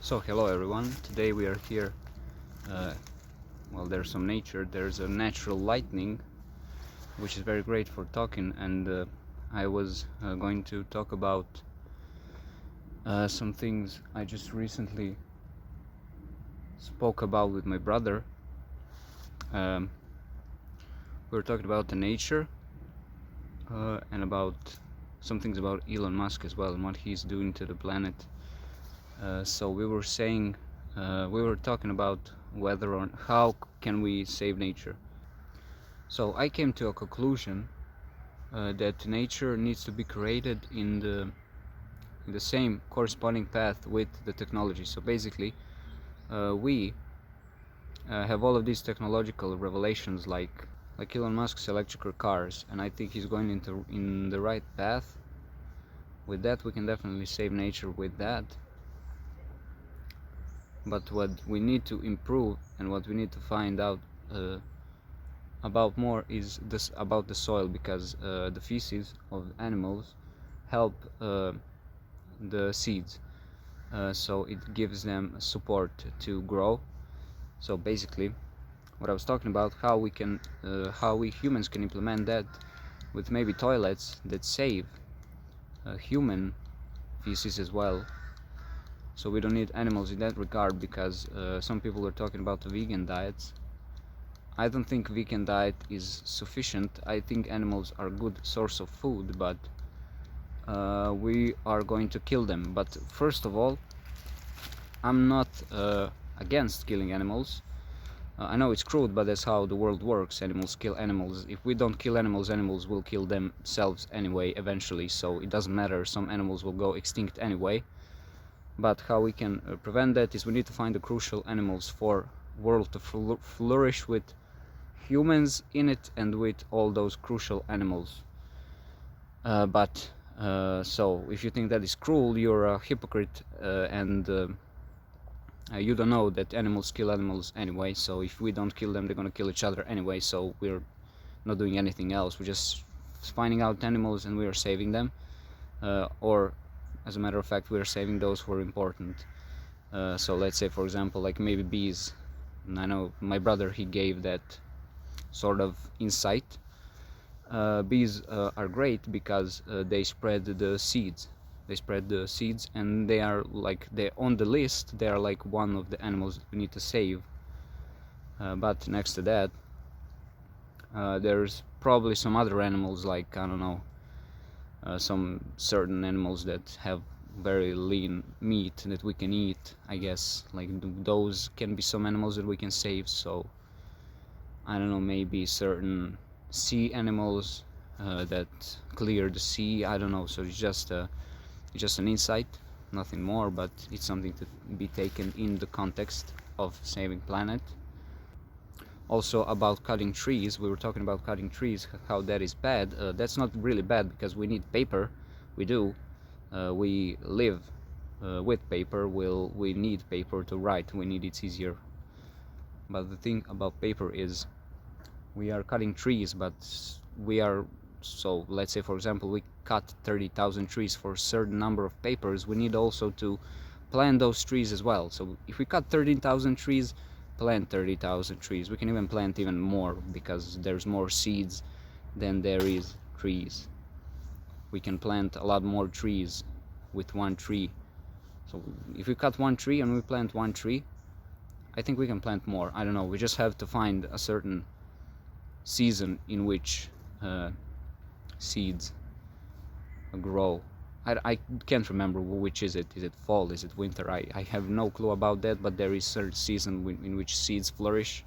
So hello everyone, today we are here, well, there's some nature, there's a natural lightning which is very great for talking, and I was going to talk about some things I just recently spoke about with my brother. We were talking about the nature and about some things about Elon Musk as well and what he's doing to the planet. So we were saying, we were talking about whether or how can we save nature. So I came to a conclusion that nature needs to be created in the same corresponding path with the technology. So basically, we have all of these technological revelations like Elon Musk's electrical cars, and I think he's going in the right path. With that, we can definitely save nature with that. But what we need to improve and what we need to find out about more is this about the soil, because the feces of animals help the seeds, so it gives them support to grow. So basically, what I was talking about, how we humans can implement that with maybe toilets that save human feces as well. So we don't need animals in that regard, because some people are talking about vegan diets. I don't think vegan diet is sufficient. I think animals are a good source of food, but we are going to kill them. But first of all, I'm not against killing animals. I know it's crude, but that's how the world works. Animals kill animals. If we don't kill animals, animals will kill themselves anyway eventually, so it doesn't matter. Some animals will go extinct anyway. But how we can prevent that is we need to find the crucial animals for world to flourish with humans in it and with all those crucial animals. So if you think that is cruel, you're a hypocrite, and you don't know that animals kill animals anyway. So if we don't kill them, they're gonna kill each other anyway, so we're not doing anything else. We're just finding out animals and we are saving them, or as a matter of fact, we are saving those who are important. So let's say, for example, like maybe bees. And I know my brother, he gave that sort of insight. Bees are great because they spread the seeds. And they are like, they're on the list. They are like one of the animals that we need to save. But next to that, there's probably some other animals, like, I don't know, some certain animals that have very lean meat that we can eat, I guess. Like those can be some animals that we can save. So I don't know, maybe certain sea animals that clear the sea. I don't know. So it's just an insight, nothing more, but it's something to be taken in the context of saving planet. Also about cutting trees, we were talking about cutting trees, how that is bad. That's not really bad, because we need paper. We do. We live with paper. We need paper to write. We need it's easier. But the thing about paper is, we are cutting trees, but so let's say, for example, we cut 30,000 trees for a certain number of papers. We need also to plant those trees as well. So if we cut 13,000 trees, plant 30,000 trees. We can even plant even more, because there's more seeds than there is trees. We can plant a lot more trees with one tree. So if we cut one tree and we plant one tree, I think we can plant more. I don't know, we just have to find a certain season in which seeds grow. I can't remember which is it. Is it fall? Is it winter? I have no clue about that, but there is certain season in which seeds flourish.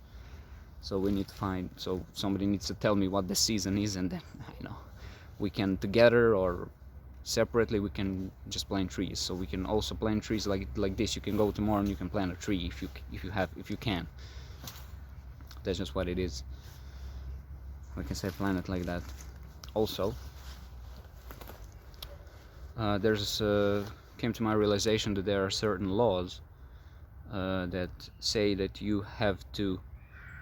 So we need to find, so somebody needs to tell me what the season is, and then we can together or separately we can just plant trees. So we can also plant trees like this. You can go tomorrow and you can plant a tree if you can. That's just what it is. We can say planet like that. Also, came to my realization that there are certain laws that say that you have to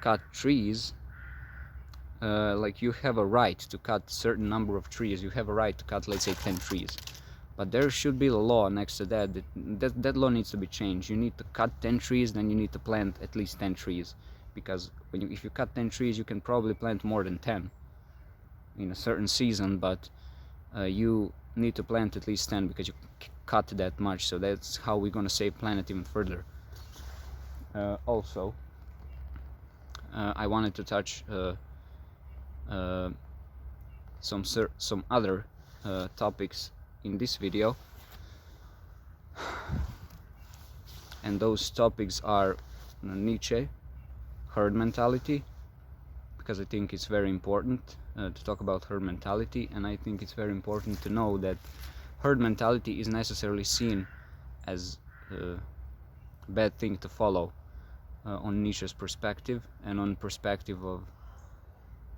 cut trees. Like you have a right to cut certain number of trees. You have a right to cut, let's say, 10 trees. But there should be a law next to that. That law needs to be changed. You need to cut 10 trees, then you need to plant at least 10 trees. Because if you cut 10 trees, you can probably plant more than 10 in a certain season, but you need to plant at least 10 because you cut that much. So that's how we're gonna save planet even further. Also, I wanted to touch some other topics in this video, and those topics are Nietzsche, herd mentality, because I think it's very important to talk about herd mentality, and I think it's very important to know that herd mentality is necessarily seen as a bad thing to follow on Nietzsche's perspective, and on perspective of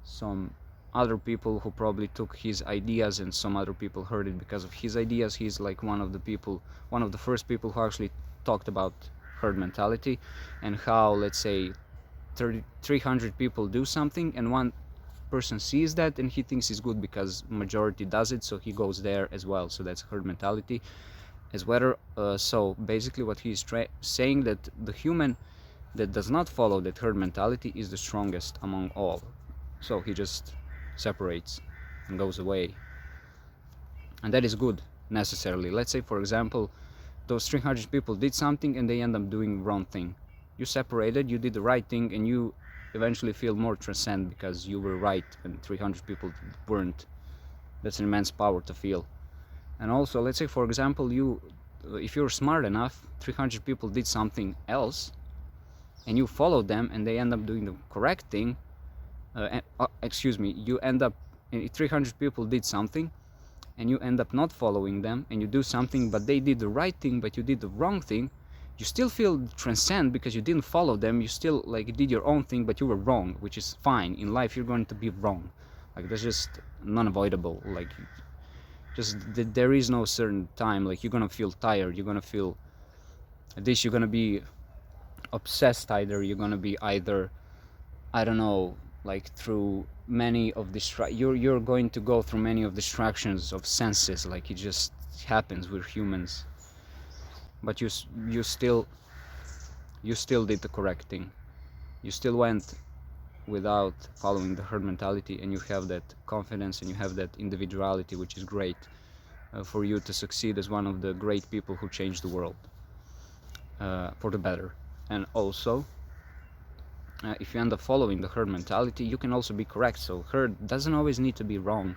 some other people who probably took his ideas, and some other people heard it because of his ideas. He's like one of the first people who actually talked about herd mentality, and how, let's say, 300 people do something and one person sees that and he thinks it's good because majority does it, so he goes there as well. So that's herd mentality as well. So basically what he's saying, that the human that does not follow that herd mentality is the strongest among all. So he just separates and goes away, and that is good necessarily. Let's say, for example, those 300 people did something and they end up doing the wrong thing. You separated, you did the right thing, and you eventually feel more transcend because you were right and 300 people weren't. That's an immense power to feel. And also, let's say, for example, if you're smart enough, 300 people did something else and you followed them and they end up doing the correct thing. You end up, 300 people did something and you end up not following them, and you do something but they did the right thing but you did the wrong thing. You still feel transcend because you didn't follow them. You still like did your own thing, but you were wrong, which is fine. In life you're going to be wrong, like that's just unavoidable. Like, just there is no certain time, like you're gonna feel tired, you're gonna feel this, you're gonna be obsessed, you're gonna be either, I don't know, like through many of you're going to go through many of distractions of senses. Like, it just happens, we're humans. But you still did the correct thing. You still went without following the herd mentality, and you have that confidence and you have that individuality, which is great for you to succeed as one of the great people who changed the world for the better. And also, if you end up following the herd mentality, you can also be correct. So herd doesn't always need to be wrong,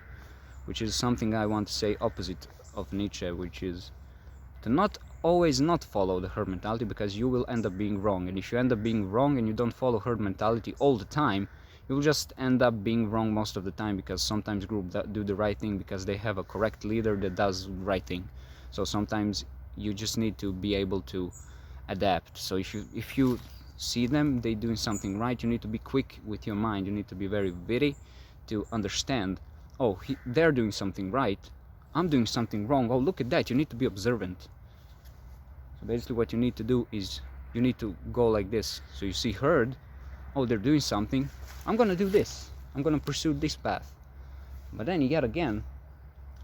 which is something I want to say opposite of Nietzsche, which is to not always not follow the herd mentality, because you will end up being wrong. And if you end up being wrong and you don't follow herd mentality all the time, you'll just end up being wrong most of the time, because sometimes groups do the right thing because they have a correct leader that does the right thing. So sometimes you just need to be able to adapt. So if you see them, they doing something right, you need to be quick with your mind. You need to be very witty to understand, oh, they're doing something right, I'm doing something wrong. Oh, look at that. You need to be observant. So basically what you need to do is you need to go like this. So you see herd, oh, they're doing something, I'm gonna do this, I'm gonna pursue this path. But then yet again,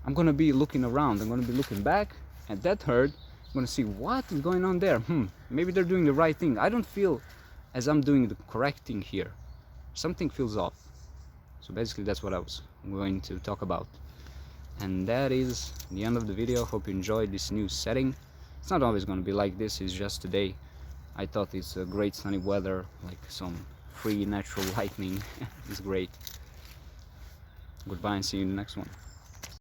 I'm gonna be looking around, I'm gonna be looking back at that herd, I'm gonna see what is going on there. Maybe they're doing the right thing. I don't feel as I'm doing the correct thing here. Something feels off. So basically that's what I was going to talk about. And that is the end of the video. Hope you enjoyed this new setting. It's not always going to be like this, it's just today I thought it's a great sunny weather, like some free natural lightning. It's great. Goodbye and see you in the next one.